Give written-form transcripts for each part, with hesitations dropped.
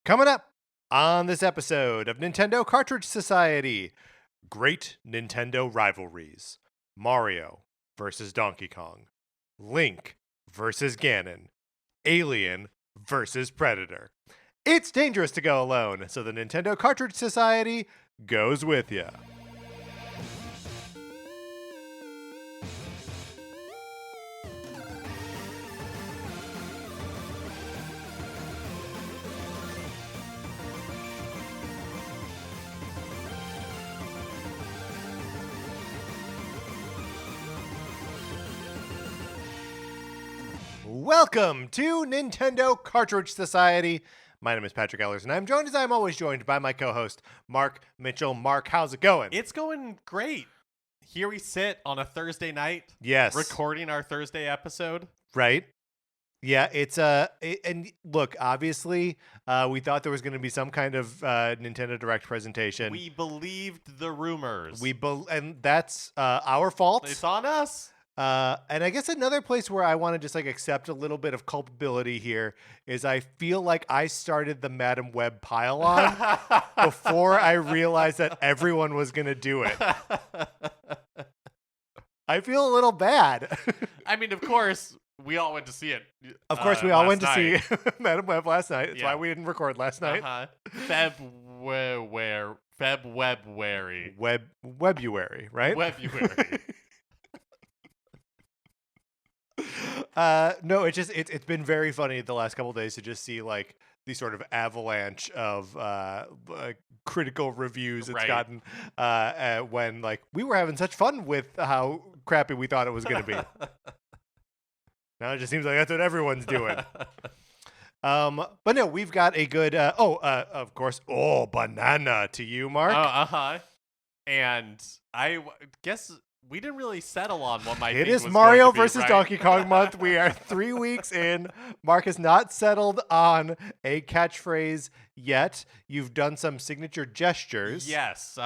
Coming up on this episode of Nintendo Cartridge Society, great Nintendo rivalries. Mario versus Donkey Kong. Link versus Ganon. Alien versus Predator. It's dangerous to go alone, so the Nintendo Cartridge Society goes with you. Welcome to Nintendo Cartridge Society. My name is Patrick Ellers, and I'm joined as I'm always joined by my co-host, Mark Mitchell. Mark, how's it going? It's going great. Here we sit on a Thursday night. Yes. Recording our Thursday episode. Right? Yeah, it's and look, obviously, we thought there was going to be some kind of Nintendo Direct presentation. We believed the rumors. And that's our fault. It's on us. And I guess another place where I want to just like accept a little bit of culpability here is I feel like I started the Madam Web pile-on before I realized that everyone was going to do it. I feel a little bad. I mean, of course, we all went to see it. Of course, we all went to see Madam Web last night. That's why we didn't record last night. February, Webuary, right? Webuary. No, it's been very funny the last couple of days to just see like the sort of avalanche of critical reviews it's gotten when like we were having such fun with how crappy we thought it was going to be. Now it just seems like that's what everyone's doing. But no, we've got a good of course, banana to you, Mark. And I guess we didn't really settle on what my It thing is was Mario going to be, versus right? Donkey Kong month. We are 3 weeks in. Mark has not settled on a catchphrase yet. You've done some signature gestures. Yes,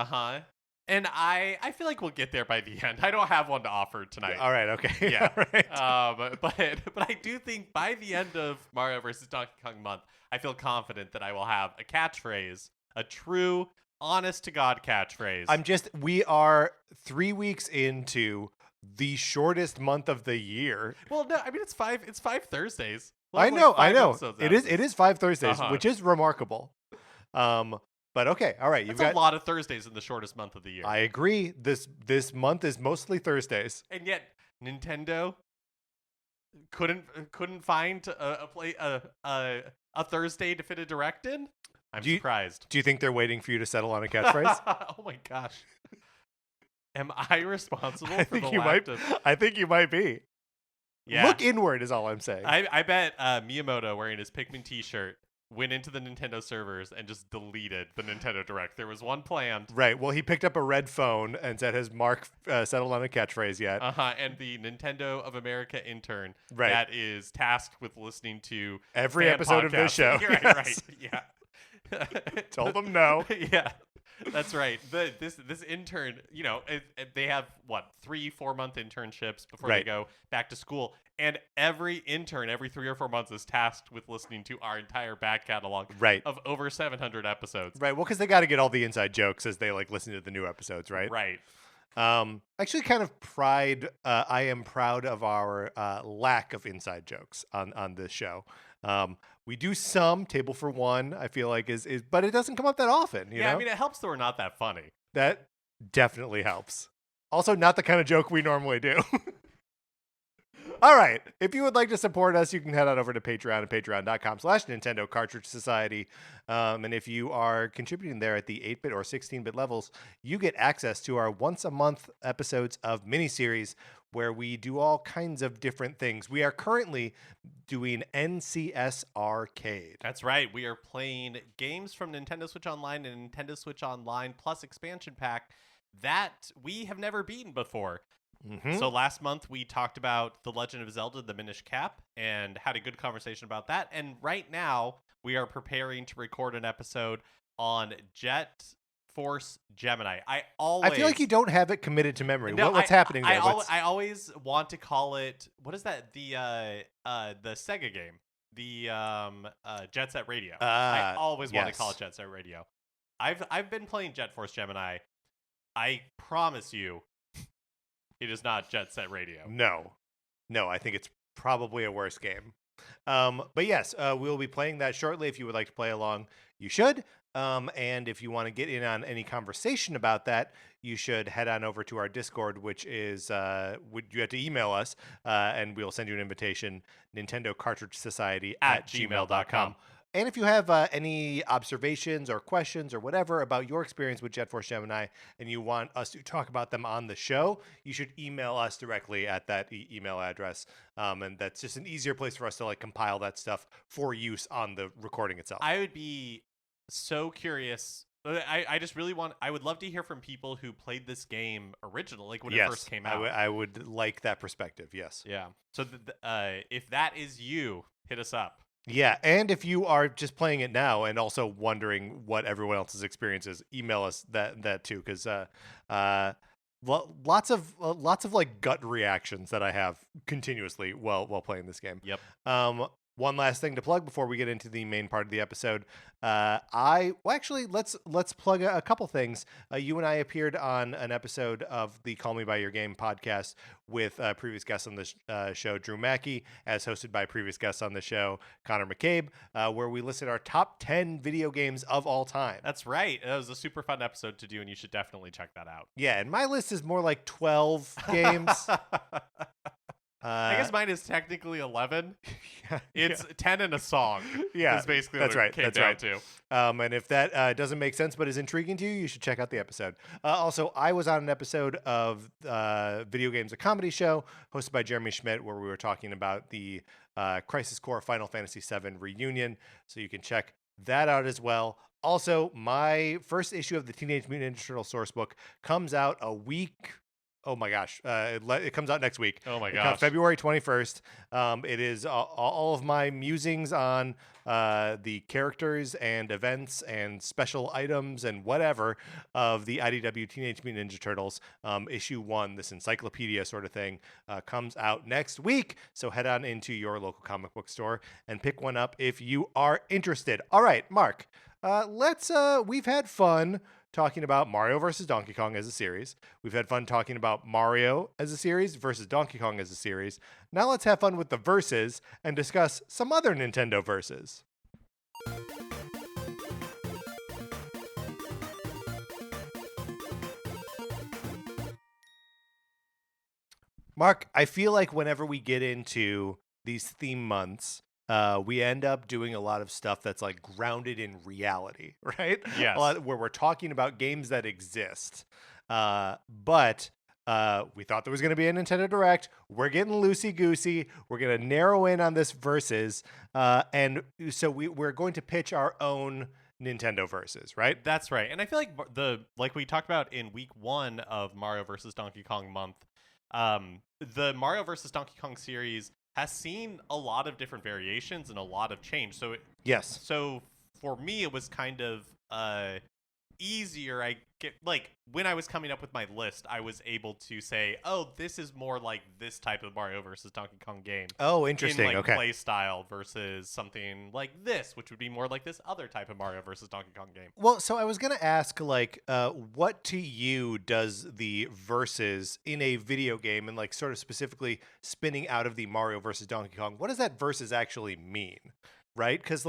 And I feel like we'll get there by the end. I don't have one to offer tonight. All right, okay. Yeah. All right. But I do think by the end of Mario versus Donkey Kong month, I feel confident that I will have a catchphrase, a true honest to God catchphrase. We are 3 weeks into the shortest month of the year. Well, no, I mean it's five Thursdays. I know. It is 5 Thursdays, which is remarkable. But okay, all right. That's a lot of Thursdays in the shortest month of the year. I agree. This month is mostly Thursdays. And yet Nintendo couldn't find a Thursday to fit a direct in. I'm surprised. Do you think they're waiting for you to settle on a catchphrase? Oh my gosh. Am I responsible for the I think you might be. Yeah. Look inward is all I'm saying. I bet Miyamoto wearing his Pikmin t-shirt went into the Nintendo servers and just deleted the Nintendo Direct. There was one planned. Right. Well, he picked up a red phone and said, has Mark settled on a catchphrase yet? And the Nintendo of America intern that is tasked with listening to every episode podcasts. of this show. Right. Yeah. Told them no. Yeah, that's right. This intern, they have 3-4 month internships before they go back to school, and every intern every 3 or 4 months is tasked with listening to our entire back catalog of over 700 episodes. Right. Well, because they got to get all the inside jokes as they like listen to the new episodes, right? Right. Actually, kind of I am proud of our lack of inside jokes on this show. We do some Table for One, I feel like is but it doesn't come up that often, you know? I mean, it helps that we're not that funny. That definitely helps. Also, not the kind of joke we normally do. All right. If you would like to support us, you can head on over to Patreon at patreon.com/Nintendo Cartridge Society. And if you are contributing there at the 8-bit or 16-bit levels, you get access to our once-a-month episodes of miniseries where we do all kinds of different things. We are currently doing NCS Arcade. That's right. We are playing games from Nintendo Switch Online and Nintendo Switch Online Plus expansion pack that we have never beaten before. Mm-hmm. So last month we talked about The Legend of Zelda, The Minish Cap, and had a good conversation about that. And right now we are preparing to record an episode on Jet Force Gemini. I feel like you don't have it committed to memory. No, what's happening there? I always want to call it, what is that? The Sega game. the Jet Set Radio. I always want to call it yes. Jet Set Radio. I've been playing Jet Force Gemini. I promise you, it is not Jet Set Radio. No, I think it's probably a worse game. But yes, we'll be playing that shortly. If you would like to play along, you should. And if you want to get in on any conversation about that, you should head on over to our Discord, which is you have to email us, and we'll send you an invitation, Nintendo Cartridge Society at gmail.com. And if you have any observations or questions or whatever about your experience with Jet Force Gemini and you want us to talk about them on the show, you should email us directly at that email address. And that's just an easier place for us to like compile that stuff for use on the recording itself. I would be so curious. I just really I would love to hear from people who played this game original, like when it first came out. I would like that perspective, yes. Yeah. So if that is you, hit us up. Yeah, and if you are just playing it now and also wondering what everyone else's experience is, email us that too, because lots of like gut reactions that I have continuously while playing this game. Yep. One last thing to plug before we get into the main part of the episode. Let's plug a couple things. You and I appeared on an episode of the Call Me By Your Game podcast with previous guests on the show, Drew Mackey, as hosted by previous guests on the show, Connor McCabe, where we listed our top 10 video games of all time. That's right. That was a super fun episode to do, and you should definitely check that out. Yeah, and my list is more like 12 games. I guess mine is technically 11. It's 10 and a song. Yeah, that's basically that's what right. it came That's down right. to. And if that doesn't make sense but is intriguing to you, you should check out the episode. Also, I was on an episode of Video Games, a Comedy Show, hosted by Jeremy Schmidt, where we were talking about the Crisis Core Final Fantasy VII reunion. So you can check that out as well. Also, my first issue of the Teenage Mutant Ninja Turtle Sourcebook comes out a week. Oh my gosh. It comes out next week. Oh my It gosh. comes February 21st. It is all of my musings on the characters and events and special items and whatever of the IDW Teenage Mutant Ninja Turtles. Issue 1, this encyclopedia sort of thing, comes out next week. So head on into your local comic book store and pick one up if you are interested. All right, Mark, we've had fun talking about Mario versus Donkey Kong as a series. We've had fun talking about Mario as a series versus Donkey Kong as a series. Now let's have fun with the verses and discuss some other Nintendo verses. Mark, I feel like whenever we get into these theme months, we end up doing a lot of stuff that's like grounded in reality, right? Yes. A lot where we're talking about games that exist. But we thought there was going to be a Nintendo Direct. We're getting loosey-goosey. We're going to narrow in on this versus. And so we're going to pitch our own Nintendo versus, right? That's right. And I feel like we talked about in week 1 of Mario versus Donkey Kong month, the Mario versus Donkey Kong series has seen a lot of different variations and a lot of change. Yes. So for me, it was kind of easier. When I was coming up with my list, I was able to say, oh, this is more like this type of Mario versus Donkey Kong game. Oh, interesting. In Okay. play style versus something like this, which would be more like this other type of Mario versus Donkey Kong game. Well, so I was going to ask, what to you does the versus in a video game and sort of specifically spinning out of the Mario versus Donkey Kong, what does that versus actually mean, right? Because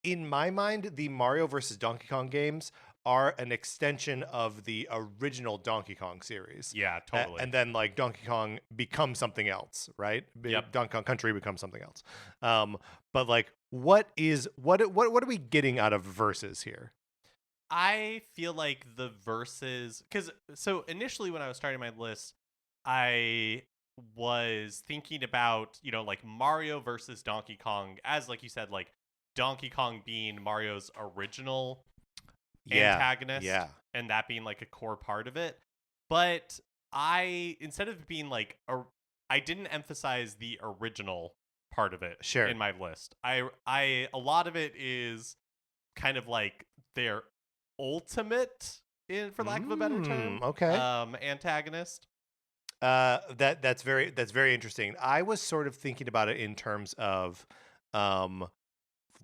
in my mind, the Mario versus Donkey Kong games are an extension of the original Donkey Kong series. Yeah, totally. And then Donkey Kong becomes something else, right? Yep. Donkey Kong Country becomes something else. But what are we getting out of versus here? I feel like the versus, so initially when I was starting my list, I was thinking about, Mario versus Donkey Kong as, like you said, Donkey Kong being Mario's original antagonist, and that being a core part of it. But instead of being I didn't emphasize the original part of it in my list. A lot of it is kind of their ultimate, for lack of a better term, antagonist. That's very interesting. I was sort of thinking about it in terms of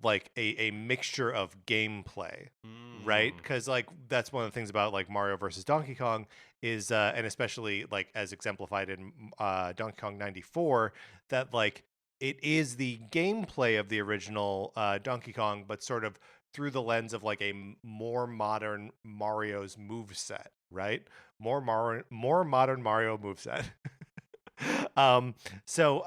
like a mixture of gameplay, right? Because like that's one of the things about like Mario versus Donkey Kong is and especially like as exemplified in Donkey Kong 94, that like it is the gameplay of the original Donkey Kong, but sort of through the lens of like a more modern Mario's moveset, right? More modern Mario moveset. um so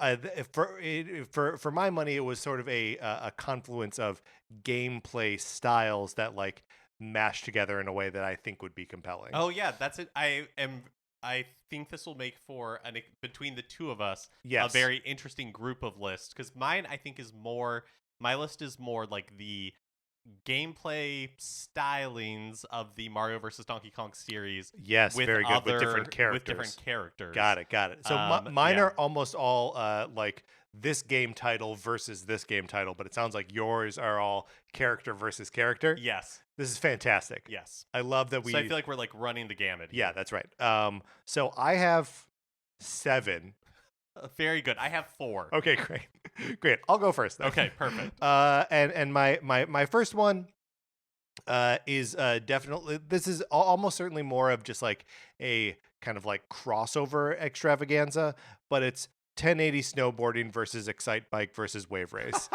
for my money, it was sort of a confluence of gameplay styles that like mashed together in a way that I think would be compelling. Oh yeah, that's it. I think this will make for between the two of us a Yes. very interesting group of lists, because mine I think is more, my list is more like the gameplay stylings of the Mario versus Donkey Kong series. Yes, very good, with different With different characters. characters. Got it. So mine Yeah. are almost all like this game title versus this game title, but it sounds like yours are all character versus character. Yes. This is fantastic. Yes. I love that we. So I feel like we're like running the gamut. Yeah, here. that's right. So I have 7. Very good. I have 4. Okay, great, great. I'll go first. Then. Okay, perfect. And my first one is definitely, this is almost certainly more of just like a kind of like crossover extravaganza, but it's 1080 snowboarding versus Excite Bike versus Wave Race.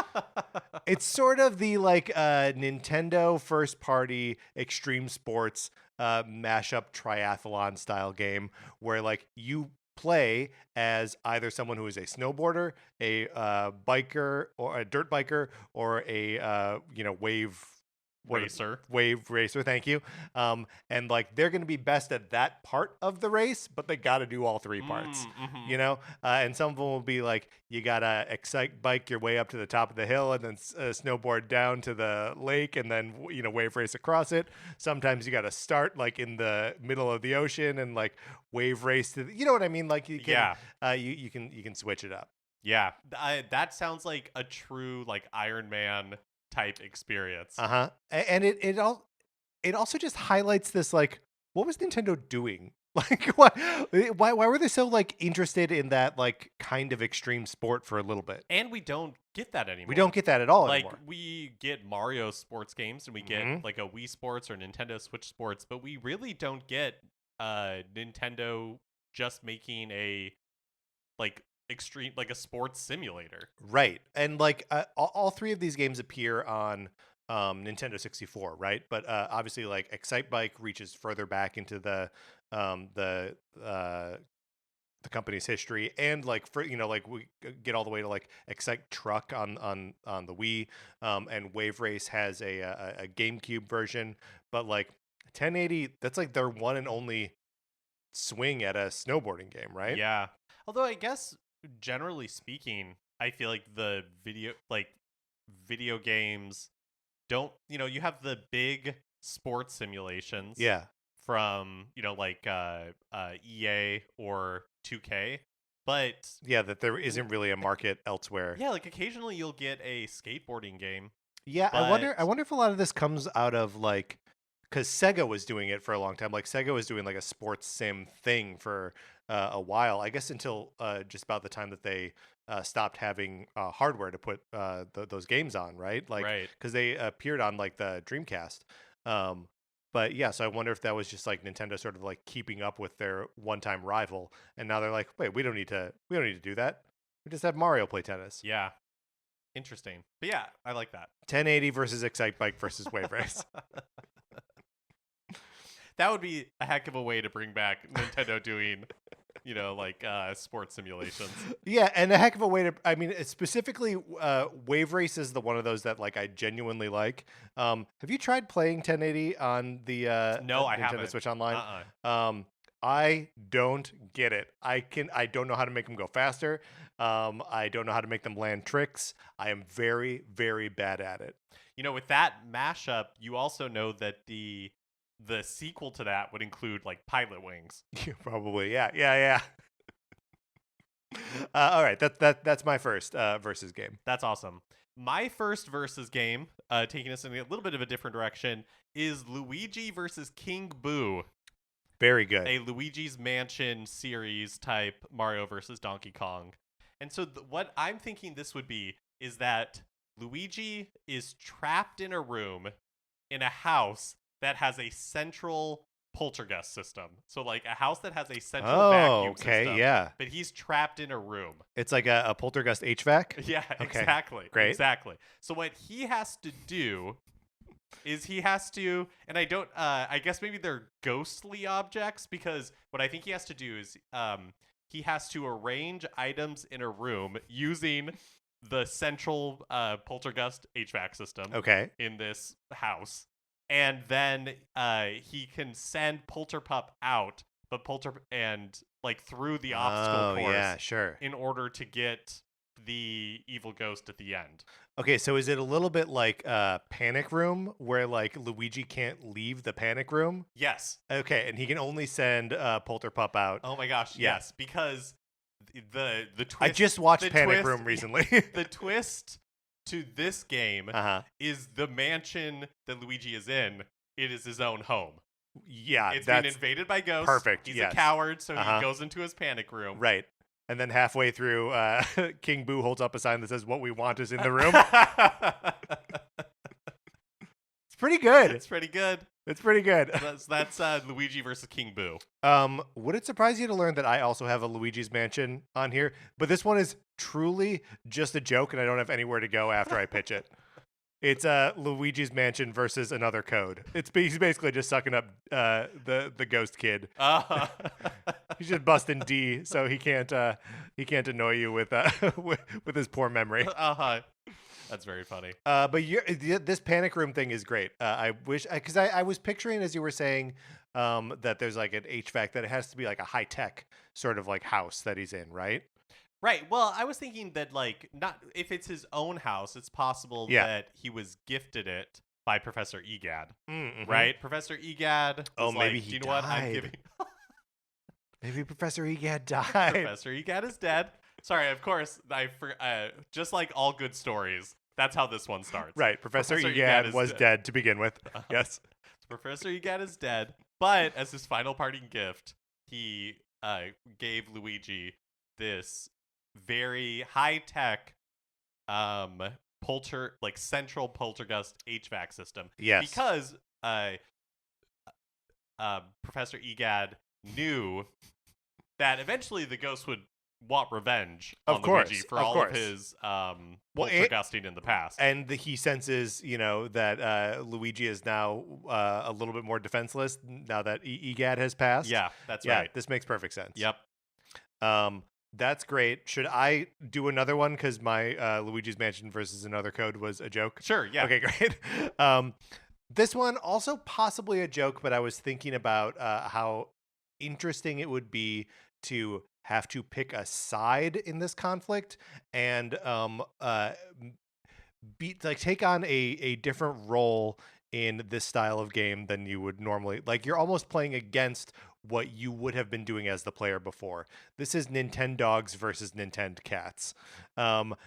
It's sort of the like Nintendo first party extreme sports mashup triathlon style game where like you play as either someone who is a snowboarder, a biker, or a dirt biker, or a wave racer. Thank you. And like they're going to be best at that part of the race, but they got to do all 3 parts. You know, and some of them will be like you gotta excite bike your way up to the top of the hill, and then snowboard down to the lake, and then wave race across it. Sometimes you gotta start like in the middle of the ocean and like wave race to you know what I mean? Like you can, you can switch it up. Yeah, that sounds like a true like Iron Man type experience. And it also just highlights this like, what was Nintendo doing? Like why were they so like interested in that like kind of extreme sport for a little bit? And we don't get that anymore. We don't get that at all like anymore. We get Mario sports games and we get like a Wii Sports or Nintendo Switch Sports, but we really don't get Nintendo just making a like extreme, like a sports simulator. Right. And like all 3 of these games appear on Nintendo 64, right? But obviously like Excite Bike reaches further back into the company's history, and like for like we get all the way to like Excite Truck on the Wii, and Wave Race has a GameCube version, but like 1080, that's like their one and only swing at a snowboarding game, right? Yeah. Although I guess generally speaking, I feel like the video games don't, you have the big sports simulations. Yeah. From, like EA or 2K, but yeah, that there isn't really a market elsewhere. Yeah, like occasionally you'll get a skateboarding game. Yeah, I wonder if a lot of this comes out of like, because Sega was doing it for a long time. Like Sega was doing like a sports sim thing for a while, I guess, until just about the time that they stopped having hardware to put those games on, right? Like, because they appeared on like the Dreamcast. But yeah, so I wonder if that was just like Nintendo sort of like keeping up with their one-time rival, and now they're like, wait, we don't need to do that. We just have Mario play tennis. Yeah, interesting. But yeah, I like that. 1080 versus Excite Bike versus Wave Race. That would be a heck of a way to bring back Nintendo doing, like sports simulations. Yeah, and a heck of a way to. I mean, specifically, Wave Race is the one of those that like I genuinely like. Have you tried playing 1080 on the No, I Nintendo haven't. Switch Online? I don't get it. I don't know how to make them go faster. I don't know how to make them land tricks. I am very, very bad at it. With that mashup, you also know that the sequel to that would include like Pilot Wings. Probably, yeah. All right, that's my first versus game. That's awesome. My first versus game, taking us in a little bit of a different direction, is Luigi versus King Boo. Very good. A Luigi's Mansion series type Mario versus Donkey Kong. And so what I'm thinking this would be is that Luigi is trapped in a room in a house that has a central poltergeist system. So like a house that has a central vacuum system. Yeah. But he's trapped in a room. It's like a poltergeist HVAC? Yeah, Okay, exactly. great. Exactly. So what he has to do is he has to, and I don't, I guess maybe they're ghostly objects, because what I think he has to do is he has to arrange items in a room using the central poltergeist HVAC system in this house. And then he can send Polterpup out, but through the obstacle course. Yeah, sure. In order to get the evil ghost at the end. Okay, so is it a little bit like Panic Room, where like Luigi can't leave the Panic Room? Yes. Okay, and he can only send Polterpup out. Oh my gosh, yes, because the twist. I just watched Panic Room recently. The twist to this game is the mansion that Luigi is in. It is his own home. Yeah, it's been invaded by ghosts. Perfect. He's a coward, so he goes into his panic room. Right. And then halfway through, King Boo holds up a sign that says, "What we want is in the room." It's pretty good. It's pretty good. It's pretty good. That's Luigi versus King Boo. Would it surprise you to learn that I also have a Luigi's Mansion on here? But this one is truly just a joke, and I don't have anywhere to go after I pitch it. It's Luigi's Mansion versus another code. He's basically just sucking up the ghost kid. He's just busting D, so he can't annoy you with with his poor memory. That's very funny. But this Panic Room thing is great. I wish, because I was picturing, as you were saying, that there's like an HVAC, that it has to be like a high tech sort of like house that he's in, right? Right. Well, I was thinking that like not if it's his own house, it's possible that he was gifted it by Professor Egad. Mm-hmm. Right? Professor Egad. Oh, maybe he do you know died. What? I'm giving. Maybe Professor Egad died. Professor Egad is dead. Sorry, of course. Just like all good stories, that's how this one starts. Right. Professor Egad was dead to begin with. Yes. Professor Egad is dead, but as his final parting gift, he gave Luigi this very high-tech central poltergeist HVAC system. Yes. Because Professor Egad knew that eventually the ghost would want revenge on Luigi for all of his poltergeisting in the past. And he senses, that Luigi is now a little bit more defenseless now that Egad has passed. Yeah, that's right. This makes perfect sense. Yep. That's great. Should I do another one? Because my Luigi's Mansion versus another code was a joke. Sure, yeah. Okay, great. This one also possibly a joke, but I was thinking about how interesting it would be to have to pick a side in this conflict and take on a different role in this style of game than you would normally. Like, you're almost playing against what you would have been doing as the player before. This is Nintendogs versus Nintendcats.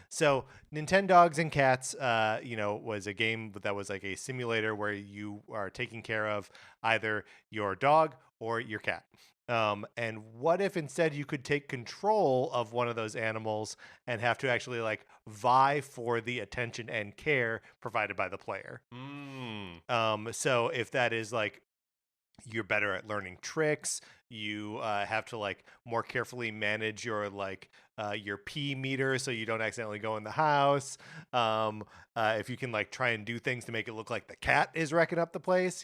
So Nintendogs and Cats, was a game that was like a simulator where you are taking care of either your dog or your cat. And what if instead you could take control of one of those animals and have to actually like vie for the attention and care provided by the player? So if that is like, you're better at learning tricks, you have to like more carefully manage your pee meter so you don't accidentally go in the house. If you can like try and do things to make it look like the cat is wrecking up the place,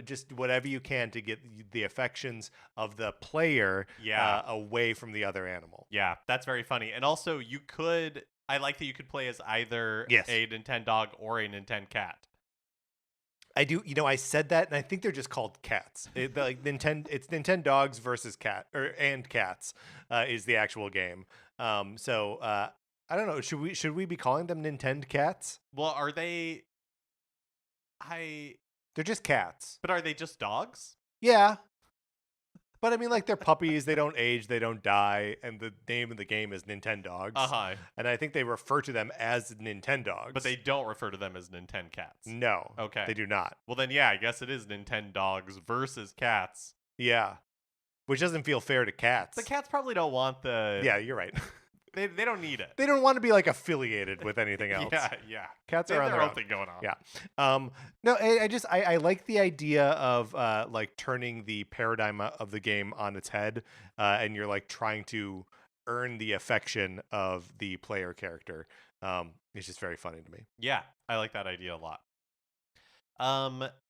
just whatever you can to get the affections of the player away from the other animal. Yeah, that's very funny. And also I like that you could play as either a Nintendog or a Nintendcat. I do, I said that, and I think they're just called cats. It's Nintendogs versus cats is the actual game. So I don't know. Should we be calling them Nintendcats? Well, are they? They're just cats. But are they just dogs? Yeah. But I mean, like, they're puppies. They don't age. They don't die. And the name of the game is Nintendogs. And I think they refer to them as Nintendogs. But they don't refer to them as Nintendcats. No. Okay. They do not. Well, then, yeah, I guess it is Nintendogs versus cats. Yeah. Which doesn't feel fair to cats. The cats probably don't want the... Yeah, you're right. They don't need it. They don't want to be like affiliated with anything else. Yeah. Cats They are have on their their own own. thing going on. Yeah. No, I like the idea of like turning the paradigm of the game on its head, and you're like trying to earn the affection of the player character. It's just very funny to me. Yeah, I like that idea a lot.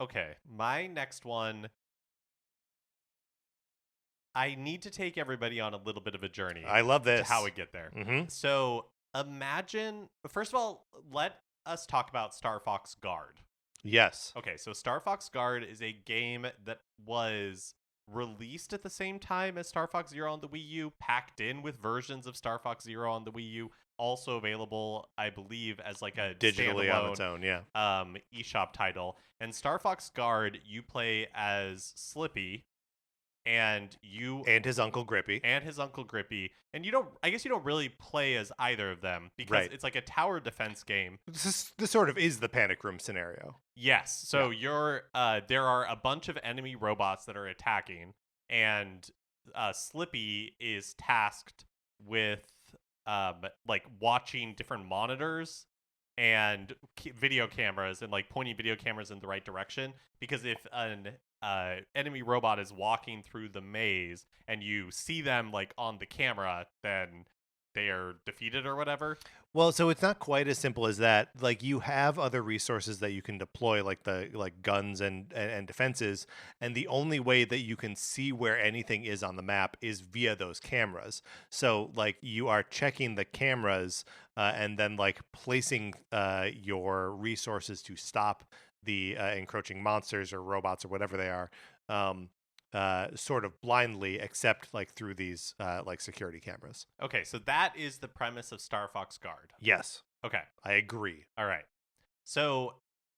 Okay, my next one. I need to take everybody on a little bit of a journey I love this. to how we get there. Mm-hmm. So imagine, first of all, let us talk about Star Fox Guard. Yes. Okay, so Star Fox Guard is a game that was released at the same time as Star Fox Zero on the Wii U, packed in with versions of Star Fox Zero on the Wii U, also available, I believe, as like a Digitally standalone on its own, yeah. eShop title. And Star Fox Guard, you play as Slippy, and his Uncle Grippy. And you don't, I guess you don't really play as either of them because Right. it's like a tower defense game. This sort of is the panic room scenario. Yes. So you're there are a bunch of enemy robots that are attacking, and Slippy is tasked with like watching different monitors and video cameras and like pointing video cameras in the right direction, because if an enemy robot is walking through the maze and you see them like on the camera, then they are defeated or whatever. Well, so it's not quite as simple as that. Like, you have other resources that you can deploy, like guns and defenses, and the only way that you can see where anything is on the map is via those cameras. So like you are checking the cameras and then like placing your resources to stop the encroaching monsters or robots or whatever they are, sort of blindly, except like through these like security cameras. Okay, so that is the premise of Star Fox Guard. Yes, Okay, I agree. all right. So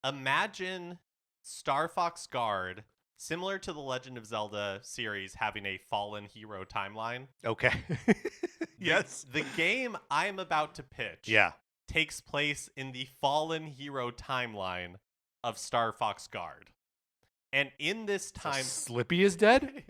imagine Star Fox Guard, similar to the Legend of Zelda series, having a fallen hero timeline. Okay. Yes. The game I'm about to pitch Yeah. takes place in the fallen hero timeline of Star Fox Guard. And in this time, Slippy is dead?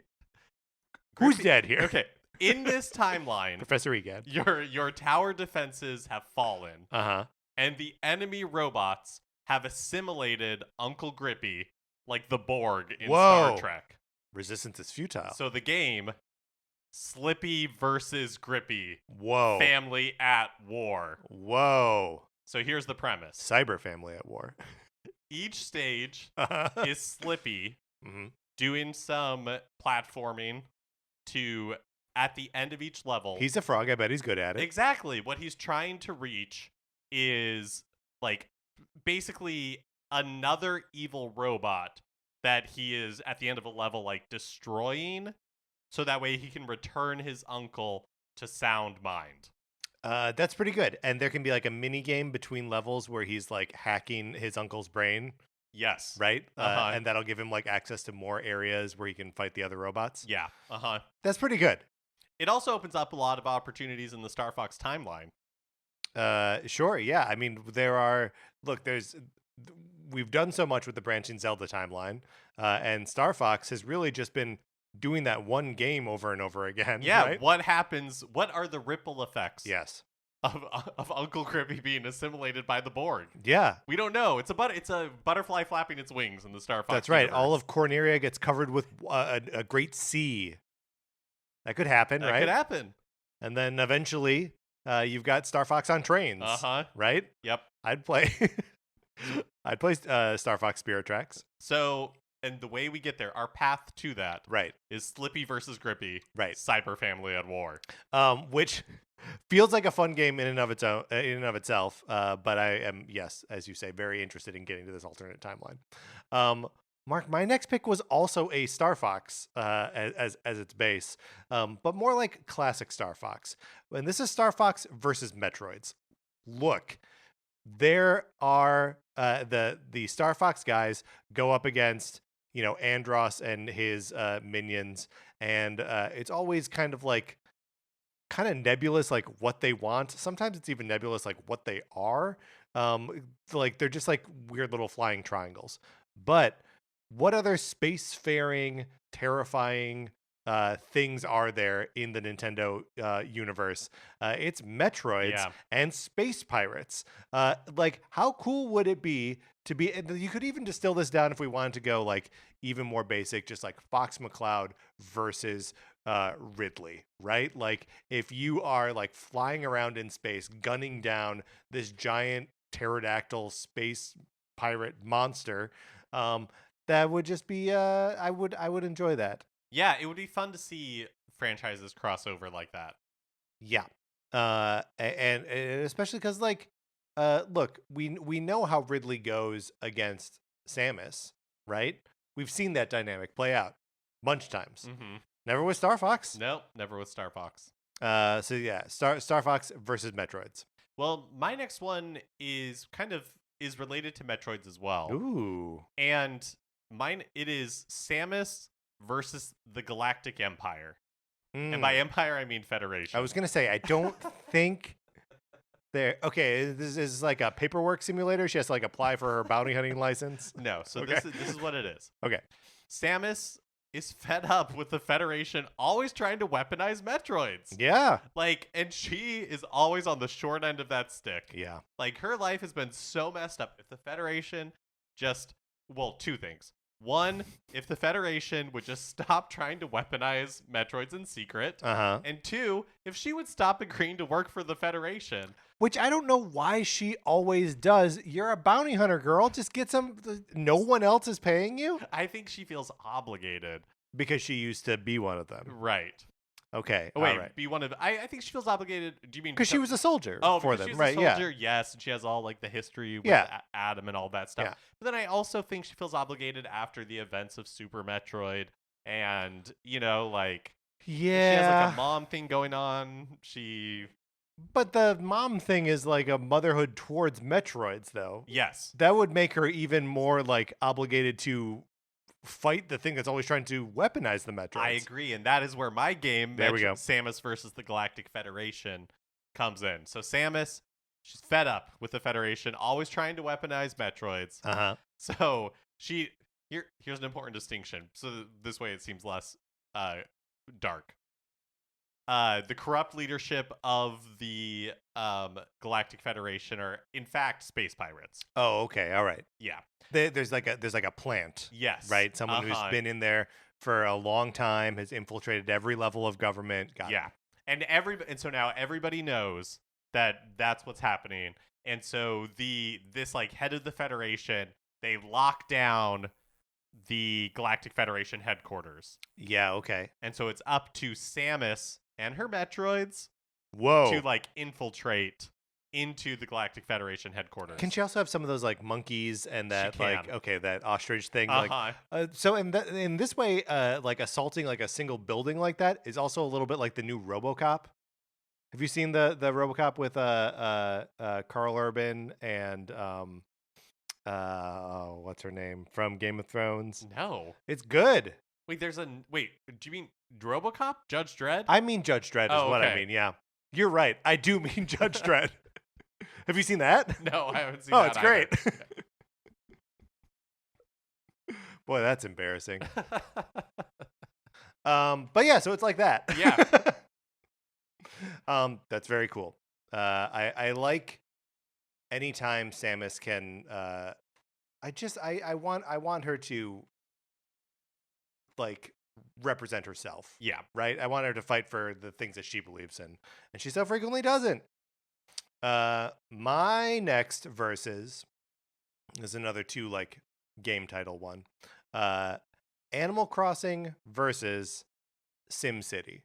Who's dead here? Okay. In this timeline, Professor Egad. your tower defenses have fallen, Uh-huh. and the enemy robots have assimilated Uncle Grippy like the Borg in Whoa. Star Trek. Resistance is futile. So the game, Slippy versus Grippy, Whoa. family at war. Whoa. So here's the premise. Cyber family at war. Each stage Mhm. is Slippy doing some platforming to, at the end of each level. He's a frog. I bet he's good at it. Exactly. What he's trying to reach is like basically another evil robot that he is at the end of a level like destroying, so that way he can return his uncle to sound mind. That's pretty good. And there can be like a mini game between levels where he's like hacking his uncle's brain, Yes. right? Uh-huh. And that'll give him like access to more areas where he can fight the other robots. Yeah. Uh-huh. That's pretty good. It also opens up a lot of opportunities in the Star Fox timeline. Sure. Yeah. I mean, we've done so much with the branching Zelda timeline, and Star Fox has really just been doing that one game over and over again. Yeah, right? what happens? What are the ripple effects Yes. of Uncle Grippy being assimilated by the Borg? Yeah. We don't know. It's a butterfly flapping its wings in the Star Fox. That's right. universe. All of Corneria gets covered with a great sea. That could happen, that right? could happen. And then eventually, you've got Star Fox on trains. Uh-huh. Right? Yep. I'd play. I'd play Star Fox Spirit Tracks. So, and the way we get there, our path to that Right. is Slippy versus Grippy. Right. Cyber family at war. Which feels like a fun game in and of itself. But I am, yes, as you say, very interested in getting to this alternate timeline. Mark, my next pick was also a Star Fox as its base, but more like classic Star Fox. And this is Star Fox versus Metroids. Look, there are the Star Fox guys go up against Andros and his minions, and it's always kind of nebulous, like what they want. Sometimes it's even nebulous, like what they are. Like they're just like weird little flying triangles. But what other spacefaring, terrifying things are there in the Nintendo universe. It's Metroids Yeah. and space pirates. Like, how cool would it be to be? And you could even distill this down if we wanted to go like even more basic, just like Fox McCloud versus Ridley, right? Like, if you are like flying around in space, gunning down this giant pterodactyl space pirate monster, that would just be I would enjoy that. Yeah, it would be fun to see franchises cross over like that. Yeah. And especially because like look, we know how Ridley goes against Samus, right? We've seen that dynamic play out a bunch of times. Mm-hmm. Never with Star Fox. Nope, never with Star Fox. So yeah, Star Fox versus Metroids. Well, my next one is related to Metroids as well. Ooh. And it is Samus versus the Galactic Empire. And by Empire, I mean Federation. I was gonna say I don't think there. Okay, this is like a paperwork simulator. She has to like apply for her bounty hunting license. No, so Okay. this is what it is. Okay. Samus is fed up with the Federation always trying to weaponize Metroids. Yeah. Like, and she is always on the short end of that stick. Yeah. Like, her life has been so messed up. If the Federation just, well, two things. One, if the Federation would just stop trying to weaponize Metroids in secret. Uh-huh. And two, if she would stop agreeing to work for the Federation. Which I don't know why she always does. You're a bounty hunter, girl. Just get some. No one else is paying you? I think she feels obligated. Because she used to be one of them. Right. Okay. Oh, wait, all right. be one of. I think she feels obligated. Do you mean Because she was a soldier for them, she was right? a soldier, Yeah. yes, and she has all like the history with Yeah. Adam and all that stuff. Yeah. But then I also think she feels obligated after the events of Super Metroid, and like she has like a mom thing going on. But the mom thing is like a motherhood towards Metroids, though. Yes. That would make her even more like obligated to fight the thing that's always trying to weaponize the Metroids. I agree, and that is where my game, There we go. Samus versus the Galactic Federation, comes in. So Samus, she's fed up with the Federation, always trying to weaponize Metroids. Uh-huh. So here's an important distinction. So this way it seems less dark. The corrupt leadership of the Galactic Federation are in fact space pirates. Oh, okay. All right. Yeah. There's like a plant. Yes. Right? Someone who's been in there for a long time, has infiltrated every level of government. Got yeah. And so now everybody knows that that's what's happening. And so this like head of the Federation, they lock down the Galactic Federation headquarters. Yeah, okay. And so it's up to Samus and her Metroids Whoa. to like infiltrate into the Galactic Federation headquarters. Can she also have some of those like monkeys and that like that ostrich thing? Uh-huh. Like, so in this way, like assaulting like a single building like that is also a little bit like the new RoboCop. Have you seen the RoboCop with Carl Urban and what's her name from Game of Thrones? No. It's good. Wait, do you mean RoboCop? Judge Dredd? I mean Judge Dredd is what I okay. mean. Yeah, you're right. I do mean Judge Dredd. Have you seen that? No, I haven't seen that. Oh, It's great. Boy, that's embarrassing. But yeah, so it's like that. Yeah. That's very cool. I like anytime Samus can. I want her to like represent herself. Yeah. Right. I want her to fight for the things that she believes in, and she so frequently doesn't. My next verses is another two like game title one. Animal Crossing versus SimCity.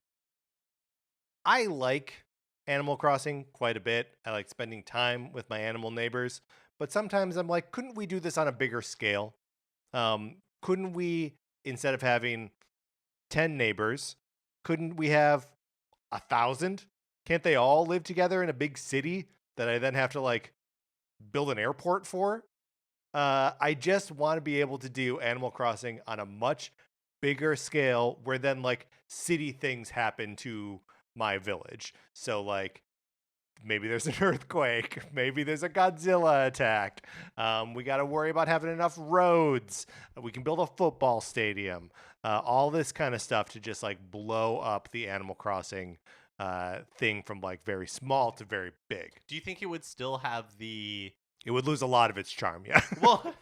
I like Animal Crossing quite a bit. I like spending time with my animal neighbors, but sometimes I'm like, couldn't we do this on a bigger scale? Couldn't we, instead of having 10 neighbors, couldn't we have 1,000? Can't they all live together in a big city that I then have to like build an airport for? I just want to be able to do Animal Crossing on a much bigger scale where then like city things happen to my village. So like maybe there's an earthquake, maybe there's a Godzilla attack. We got to worry about having enough roads. We can build a football stadium. All this kind of stuff to just like blow up the Animal Crossing thing from like very small to very big. Do you think it would still have the? It would lose a lot of its charm, yeah. Well,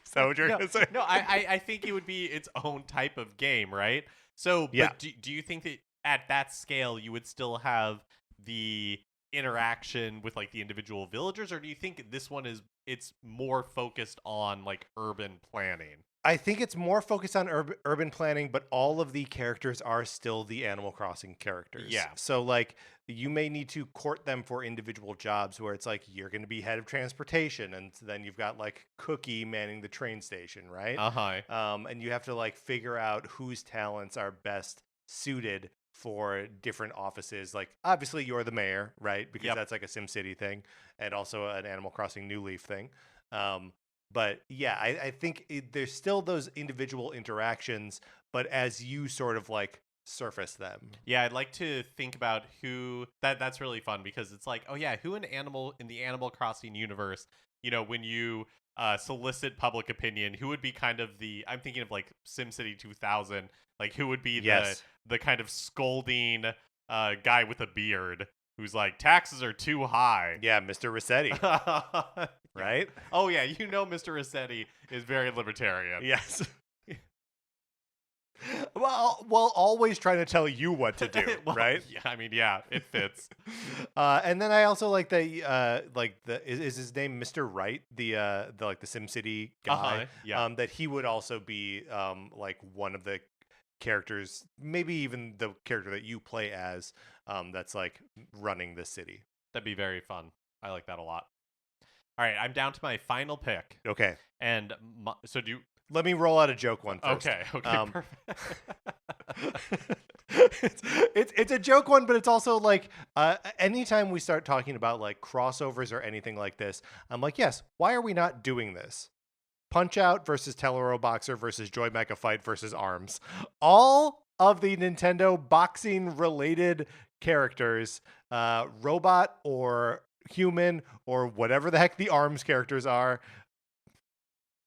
Is that what you're no, gonna say? no. I think it would be its own type of game, right? So, Yeah. but do you think that at that scale you would still have the interaction with like the individual villagers, or do you think this one it's more focused on like urban planning? I think it's more focused on urban planning, but all of the characters are still the Animal Crossing characters. Yeah. So, like, you may need to court them for individual jobs where it's like you're going to be head of transportation, and then you've got like Cookie manning the train station, right? And you have to like figure out whose talents are best suited for different offices. Like, obviously, you're the mayor, right? Because that's like a SimCity thing, and also an Animal Crossing New Leaf thing. But yeah, I think there's still those individual interactions, but as you sort of like surface them. Yeah, I'd like to think about who that's really fun because it's like, oh yeah, who in the Animal Crossing universe, when you solicit public opinion, who would be kind of I'm thinking of like SimCity 2000, like who would be the kind of scolding guy with a beard who's like, taxes are too high. Yeah, Mr. Rossetti. Right? Oh yeah, Mr. Rossetti is very libertarian. Yes. well, always trying to tell you what to do, right? Yeah, I mean, yeah, it fits. And then I also like is his name Mr. Wright, the like the SimCity guy? Yeah. That he would also be like one of the characters, maybe even the character that you play as, that's like running the city. That'd be very fun. I like that a lot. All right, I'm down to my final pick. Okay. And so do you... Let me roll out a joke one first. Okay, perfect. it's a joke one, but it's also like anytime we start talking about like crossovers or anything like this, I'm like, yes, why are we not doing this? Punch Out versus Tellero Boxer versus Joy Mecha Fight versus ARMS. All of the Nintendo boxing related characters, robot or human or whatever the heck the ARMS characters are.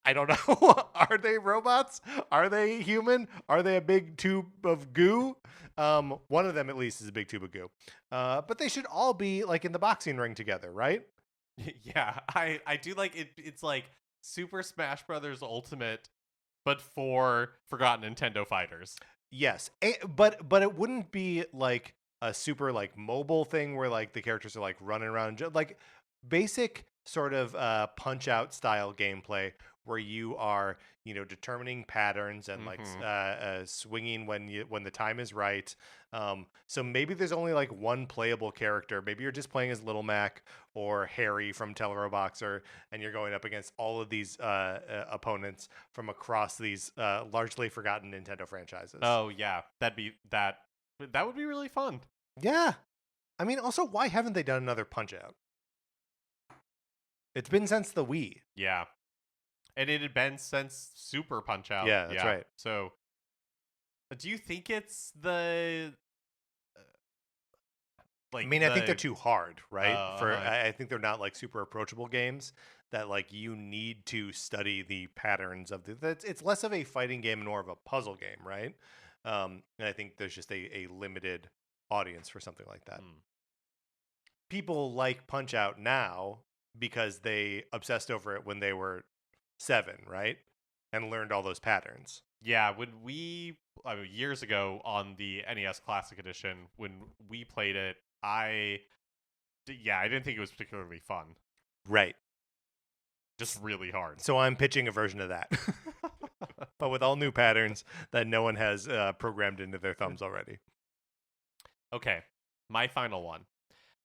I don't know. Are they robots? Are they human? Are they a big tube of goo? One of them at least is a big tube of goo. But they should all be like in the boxing ring together, right? Yeah, I do like it. It's like Super Smash Brothers Ultimate, but for forgotten Nintendo fighters. Yes, but it wouldn't be like a super like mobile thing where like the characters are like running around, like basic sort of Punch Out style gameplay where you are determining patterns and like swinging when the time is right. So maybe there's only like one playable character. Maybe you're just playing as Little Mac or Harry from Tellero Boxer, and you're going up against all of these opponents from across these largely forgotten Nintendo franchises. Oh yeah, that would be really fun. Yeah. I mean, also, why haven't they done another Punch Out? It's been since the Wii. Yeah. And it had been since Super Punch Out. Yeah, that's right. So, do you think it's the... I think they're too hard, right? I think they're not like super approachable games that like you need to study the patterns of it's less of a fighting game and more of a puzzle game, right? And I think there's just a limited audience for something like that. People like Punch Out now because they obsessed over it when they were 7, right? And learned all those patterns. Yeah, when years ago on the NES Classic Edition, when we played it, I didn't think it was particularly fun. Right. Just really hard. So I'm pitching a version of that. But with all new patterns that no one has programmed into their thumbs already. Okay, my final one.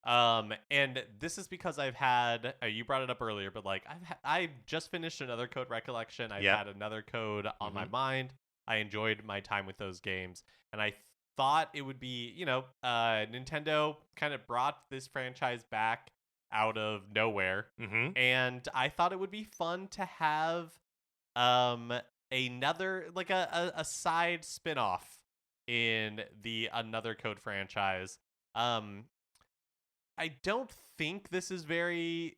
And this is because I've had you brought it up earlier, but like I just finished another Code Recollection. I've had another Code on my mind. I enjoyed my time with those games, and I thought it would be, Nintendo kind of brought this franchise back out of nowhere, and I thought it would be fun to have another like a side spin-off in the another Code franchise. I don't think this is really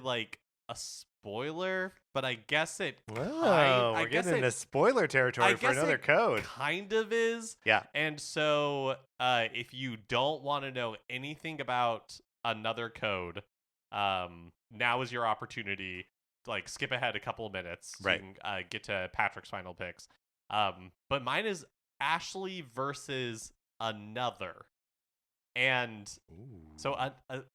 like a spoiler, but I guess it We're getting into spoiler territory for another code. Kind of is. Yeah. And so if you don't want to know anything about another code, now is your opportunity to like skip ahead a couple of minutes. So right. you can get to Patrick's final picks. But mine is Ashley versus Another. And so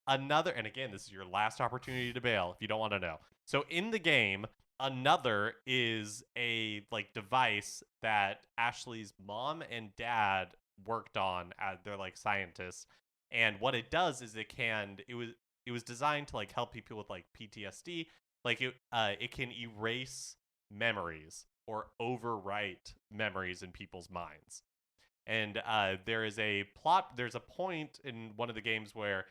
Another, and again, this is your last opportunity to bail if you don't want to know. So in the game, Another is a like device that Ashley's mom and dad worked on. They're like scientists, and what it does is it was designed to like help people with like PTSD. Like it can erase memories or overwrite memories in people's minds. And there's a point in one of the games where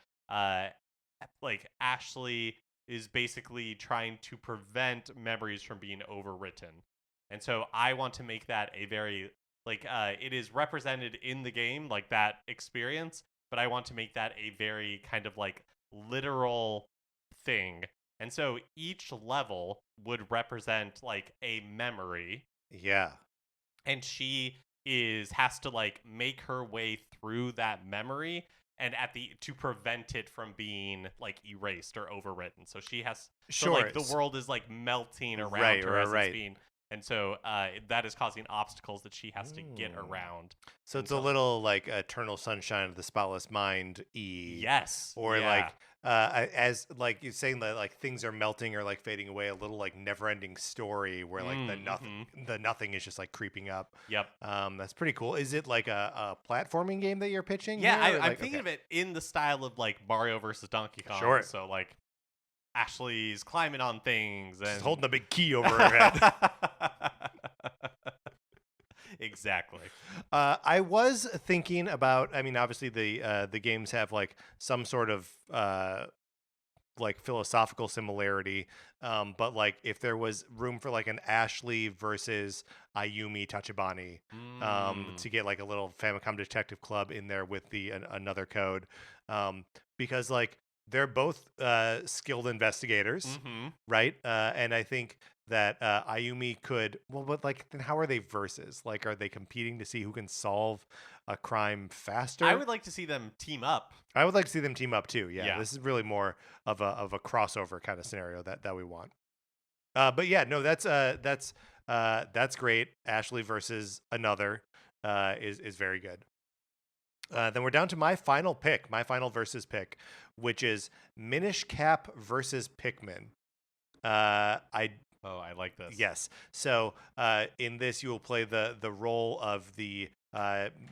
like Ashley is basically trying to prevent memories from being overwritten. And so I want to make that a very like it is represented in the game, like that experience, but I want to make that a very kind of like literal thing. And so each level would represent like a memory. Yeah. And she has to like make her way through that memory and to prevent it from being like erased or overwritten. So she has so like the world is like melting around her as it's being, and so that is causing obstacles that she has to get around. So it's a little like Eternal Sunshine of the Spotless Mind Yes. Or like as like you're saying that like things are melting or like fading away, a little like Never-Ending Story where like the nothing is just like creeping up. Yep. That's pretty cool. Is it like a platforming game that you're pitching? Yeah, I'm thinking of it in the style of like Mario versus Donkey Kong. Sure. So like Ashley's climbing on things and just holding a big key over her head. Exactly. I was thinking about. I mean, obviously the games have like some sort of like philosophical similarity, but like if there was room for like an Ashley versus Ayumi Tachibana, to get like a little Famicom Detective Club in there with the another code, because like they're both skilled investigators, right? And I think that Ayumi could, well, but like, then how are they versus? Like, are they competing to see who can solve a crime faster? I would like to see them team up. I would like to see them team up too. Yeah. This is really more of a crossover kind of scenario that we want. But yeah, no, that's great. Ashley versus Another is very good. Then we're down to my final versus pick, which is Minish Cap versus Pikmin. I like this. Yes. So in this, you will play the role of the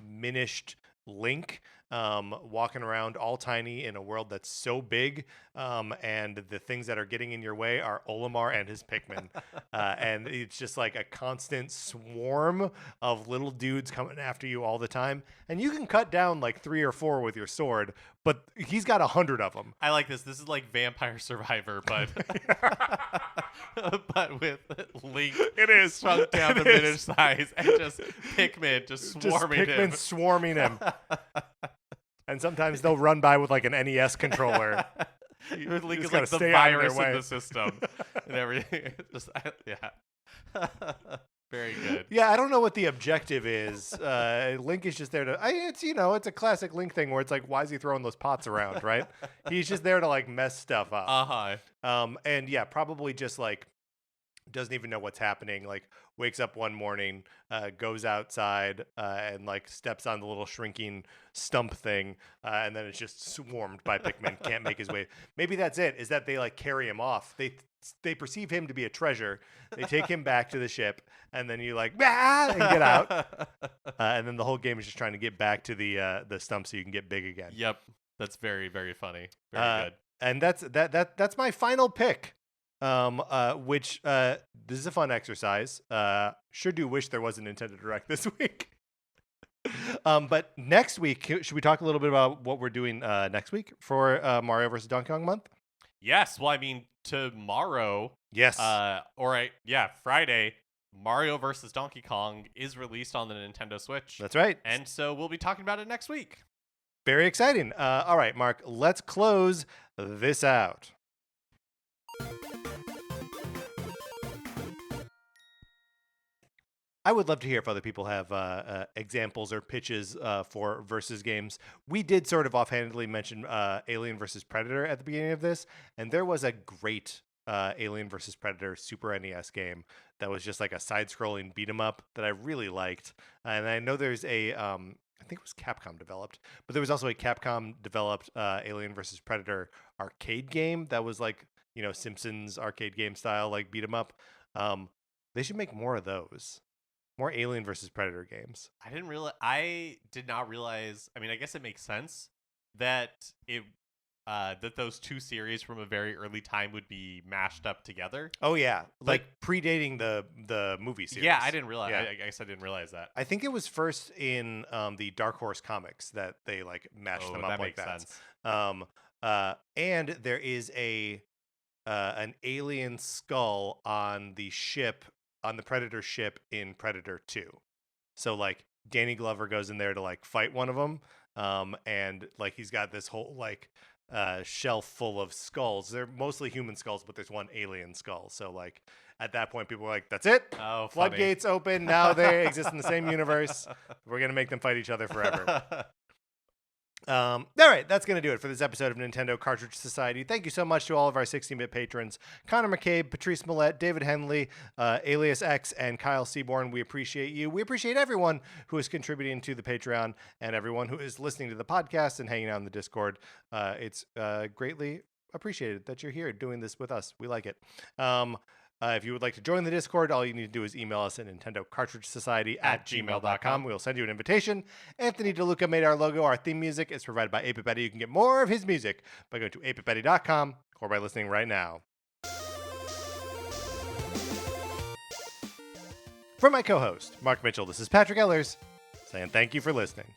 minished Link, walking around all tiny in a world that's so big, and the things that are getting in your way are Olimar and his Pikmin. And it's just like a constant swarm of little dudes coming after you all the time. And you can cut down like 3 or 4 with your sword, but he's got 100 of them. I like this. This is like Vampire Survivor, but but with Link it is shrunk down to minish size and just Pikmin swarming him. And sometimes they'll run by with like an NES controller. Link is like the virus in the system and everything. Just yeah. Very good. Yeah, I don't know what the objective is. Link is just there to. It's a classic Link thing where it's like, why is he throwing those pots around, right? He's just there to like mess stuff up. And yeah, probably just like doesn't even know what's happening. Like wakes up one morning, goes outside, and like steps on the little shrinking stump thing, and then it's just swarmed by Pikmin. Can't make his way. Maybe that's it. Is that they like carry him off? They perceive him to be a treasure. They take him back to the ship, and then you like and get out. And then the whole game is just trying to get back to the stump so you can get big again. Yep, that's very, very funny. Very good. And that's my final pick. Which this is a fun exercise. Sure do wish there was a Nintendo Direct this week. But next week, should we talk a little bit about what we're doing next week for Mario vs. Donkey Kong month? Yes. Well, I mean, tomorrow. Yes. Friday, Mario vs. Donkey Kong is released on the Nintendo Switch. That's right. And so we'll be talking about it next week. Very exciting. All right, Mark, let's close this out. I would love to hear if other people have examples or pitches for versus games. We did sort of offhandedly mention Alien versus Predator at the beginning of this, and there was a great Alien versus Predator Super NES game that was just like a side-scrolling beat 'em up that I really liked. And I know there's I think it was Capcom developed, but there was also a Capcom developed Alien versus Predator arcade game that was like, Simpsons arcade game style, like beat 'em up. They should make more of those. More Alien versus Predator games. I did not realize. I mean, I guess it makes sense that that those two series from a very early time would be mashed up together. Oh yeah, like predating the movie series. Yeah, I didn't realize. Yeah. I guess I didn't realize that. I think it was first in the Dark Horse comics that they like mashed them up that like makes that. sense. And there is an alien skull on the ship, on the Predator ship in Predator 2. So like Danny Glover goes in there to like fight one of them, and like he's got this whole like shelf full of skulls. They're mostly human skulls, but there's one alien skull. So like at that point, people were like, "That's it. Oh, Floodgates open. Now they exist in the same universe. We're gonna make them fight each other forever." All right, that's going to do it for this episode of Nintendo Cartridge Society. Thank you so much to all of our 16-bit patrons, Connor McCabe, Patrice Millette, David Henley, Alias X, and Kyle Seaborn. We appreciate you. We appreciate everyone who is contributing to the Patreon and everyone who is listening to the podcast and hanging out in the Discord. It's greatly appreciated that you're here doing this with us. We like it. If you would like to join the Discord, all you need to do is email us at nintendocartridgesociety@gmail.com. We'll send you an invitation. Anthony DeLuca made our logo. Our theme music is provided by 8BitBetty. You can get more of his music by going to 8bitbetty.com or by listening right now. For my co-host, Mark Mitchell, this is Patrick Ellers saying thank you for listening.